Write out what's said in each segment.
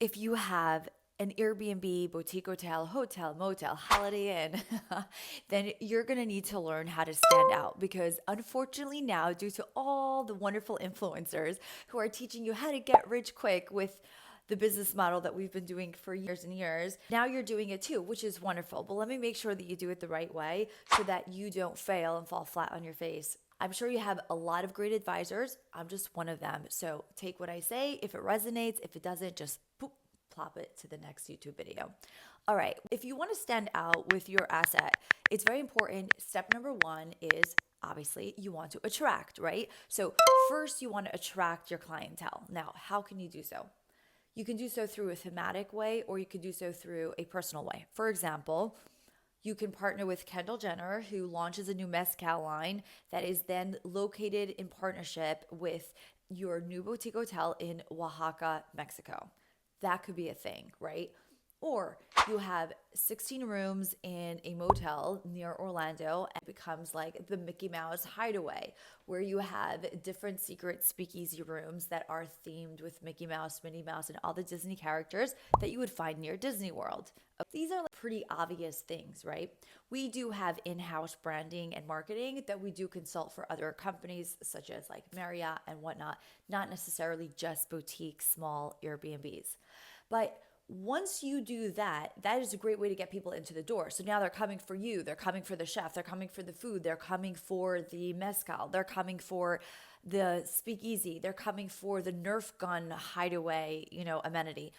if you have an Airbnb, boutique hotel, hotel, motel, Holiday Inn, then you're going to need to learn how to stand out because unfortunately now, due to all the wonderful influencers who are teaching you how to get rich quick with the business model that we've been doing for years and years, now you're doing it too, which is wonderful. But let me make sure that you do it the right way so that you don't fail and fall flat on your face. I'm sure you have a lot of great advisors. I'm just one of them. So take what I say. If it resonates, if it doesn't, just poop, plop it to the next YouTube video. All right, if you want to stand out with your asset, it's very important. Step number one is obviously you want to attract, right? So first you want to attract your clientele. Now, how can you do so? You can do so through a thematic way or you can do so through a personal way. For example, you can partner with Kendall Jenner, who launches a new mezcal line that is then located in partnership with your new boutique hotel in Oaxaca, Mexico. That could be a thing, right? Or you have 16 rooms in a motel near Orlando and it becomes like the Mickey Mouse hideaway where you have different secret speakeasy rooms that are themed with Mickey Mouse, Minnie Mouse, and all the Disney characters that you would find near Disney World. These are like pretty obvious things, right? We do have in-house branding and marketing that we do consult for other companies such as like Marriott and whatnot, not necessarily just boutique small Airbnbs. But once you do that, that is a great way to get people into the door. So now they're coming for you, they're coming for the chef, they're coming for the food, they're coming for the mezcal, they're coming for the speakeasy, they're coming for the Nerf gun hideaway, amenity.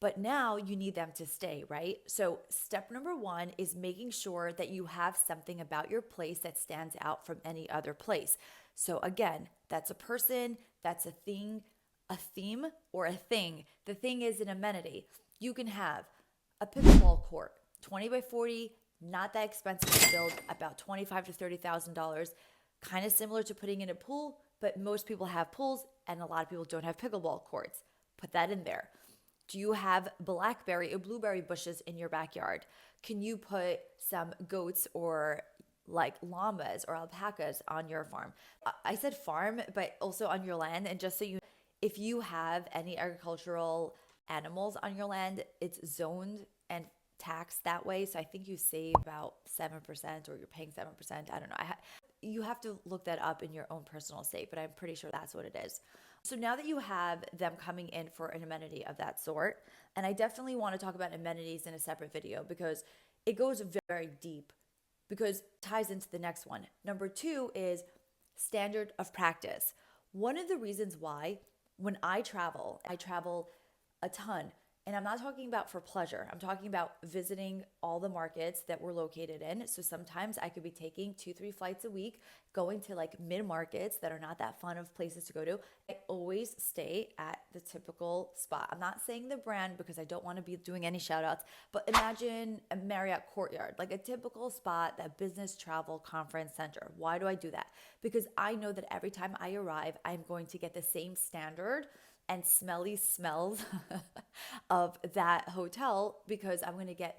But now you need them to stay, right? So step number one is making sure that you have something about your place that stands out from any other place. So again, that's a person, that's a thing, a theme, or a thing. The thing is an amenity. You can have a pickleball court, 20 by 40, not that expensive to build, about $25,000 to $30,000, kind of similar to putting in a pool, but most people have pools and a lot of people don't have pickleball courts. Put that in there. Do you have blackberry or blueberry bushes in your backyard? Can you put some goats or like llamas or alpacas on your farm? I said farm, but also on your land. And just so you, if you have any agricultural animals on your land, it's zoned and taxed that way. So I think you save about 7% or you're paying 7%. I don't know. You have to look that up in your own personal state, but I'm pretty sure that's what it is. So now that you have them coming in for an amenity of that sort, and I definitely want to talk about amenities in a separate video because it goes very deep because it ties into the next one. Number two is standard of practice. One of the reasons why when I travel a ton. And I'm not talking about for pleasure. I'm talking about visiting all the markets that we're located in. So sometimes I could be taking 2-3 flights a week, going to like mid markets that are not that fun of places to go to. I always stay at the typical spot. I'm not saying the brand because I don't want to be doing any shout outs, but imagine a Marriott Courtyard, like a typical spot, that business travel conference center. Why do I do that? Because I know that every time I arrive, I'm going to get the same standard and smelly smells of that hotel because I'm going to get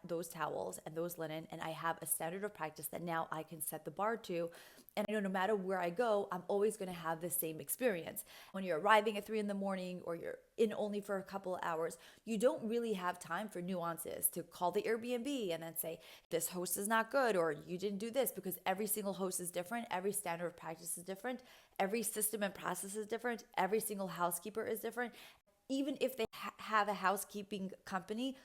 those towels and those linen, and I have a standard of practice that now I can set the bar to. And I know no matter where I go, I'm always going to have the same experience. When you're arriving at 3 a.m. or you're in only for a couple of hours, you don't really have time for nuances to call the Airbnb and then say, this host is not good or you didn't do this, because every single host is different. Every standard of practice is different. Every system and process is different. Every single housekeeper is different. Even if they have a housekeeping company,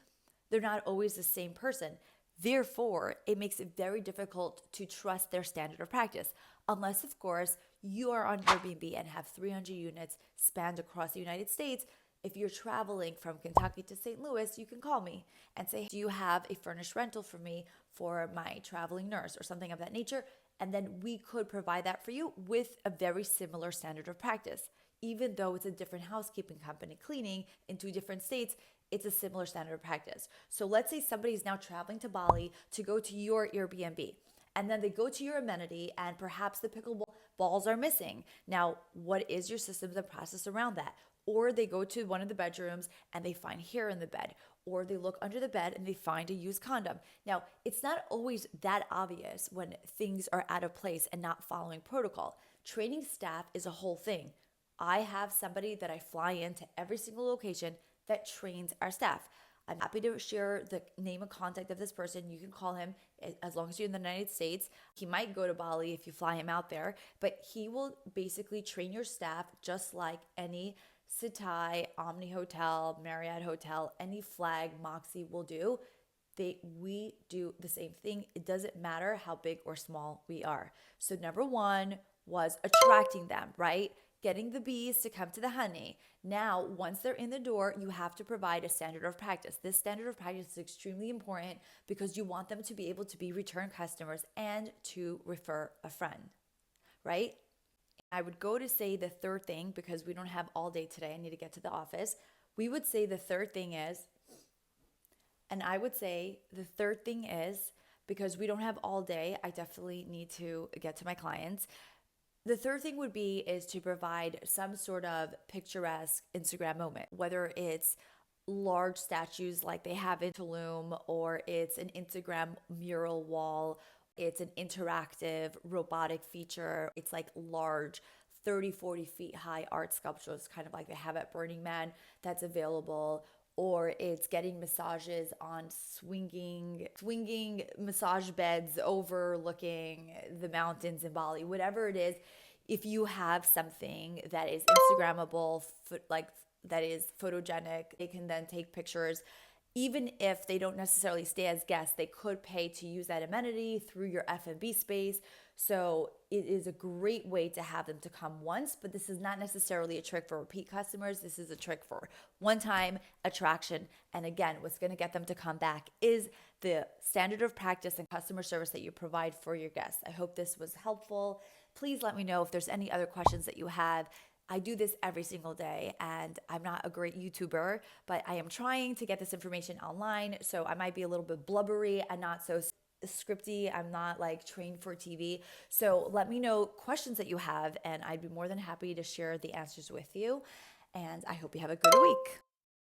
they're not always the same person. Therefore, it makes it very difficult to trust their standard of practice, unless, of course, you are on Airbnb and have 300 units spanned across the United States. If you're traveling from Kentucky to St. Louis, you can call me and say, do you have a furnished rental for me for my traveling nurse or something of that nature? And then we could provide that for you with a very similar standard of practice. Even though it's a different housekeeping company cleaning in 2 different states, it's a similar standard of practice. So let's say somebody's now traveling to Bali to go to your Airbnb, and then they go to your amenity and perhaps the pickleball balls are missing. Now, what is your systems and process around that? Or they go to one of the bedrooms and they find hair in the bed, or they look under the bed and they find a used condom. Now, it's not always that obvious when things are out of place and not following protocol. Training staff is a whole thing. I have somebody that I fly into every single location that trains our staff. I'm happy to share the name and contact of this person. You can call him as long as you're in the United States. He might go to Bali if you fly him out there, but he will basically train your staff just like any Sitai, Omni Hotel, Marriott Hotel, any flag Moxie will do. We do the same thing. It doesn't matter how big or small we are. So number one was attracting them, right? Getting the bees to come to the honey. Now, once they're in the door, you have to provide a standard of practice. This standard of practice is extremely important because you want them to be able to be return customers and to refer a friend, right? I would go to say the third thing because we don't have all day today. I need to get to the office. We would say the third thing is, and I would say the third thing is, because we don't have all day, I definitely need to get to my clients. The third thing would be is to provide some sort of picturesque Instagram moment, whether it's large statues like they have in Tulum, or it's an Instagram mural wall, it's an interactive robotic feature, it's like large 30, 40 feet high art sculptures, kind of like they have at Burning Man, that's available. Or it's getting massages on swinging massage beds overlooking the mountains in Bali, whatever it is. If you have something that is Instagrammable, like that is photogenic, they can then take pictures. Even if they don't necessarily stay as guests, they could pay to use that amenity through your F&B space. So it is a great way to have them to come once, but this is not necessarily a trick for repeat customers. This is a trick for one-time attraction. And again, what's going to get them to come back is the standard of practice and customer service that you provide for your guests. I hope this was helpful. Please let me know if there's any other questions that you have. I do this every single day, and I'm not a great YouTuber, but I am trying to get this information online. So I might be a little bit blubbery and not so scripty. I'm not like trained for TV. So let me know questions that you have, and I'd be more than happy to share the answers with you. And I hope you have a good week.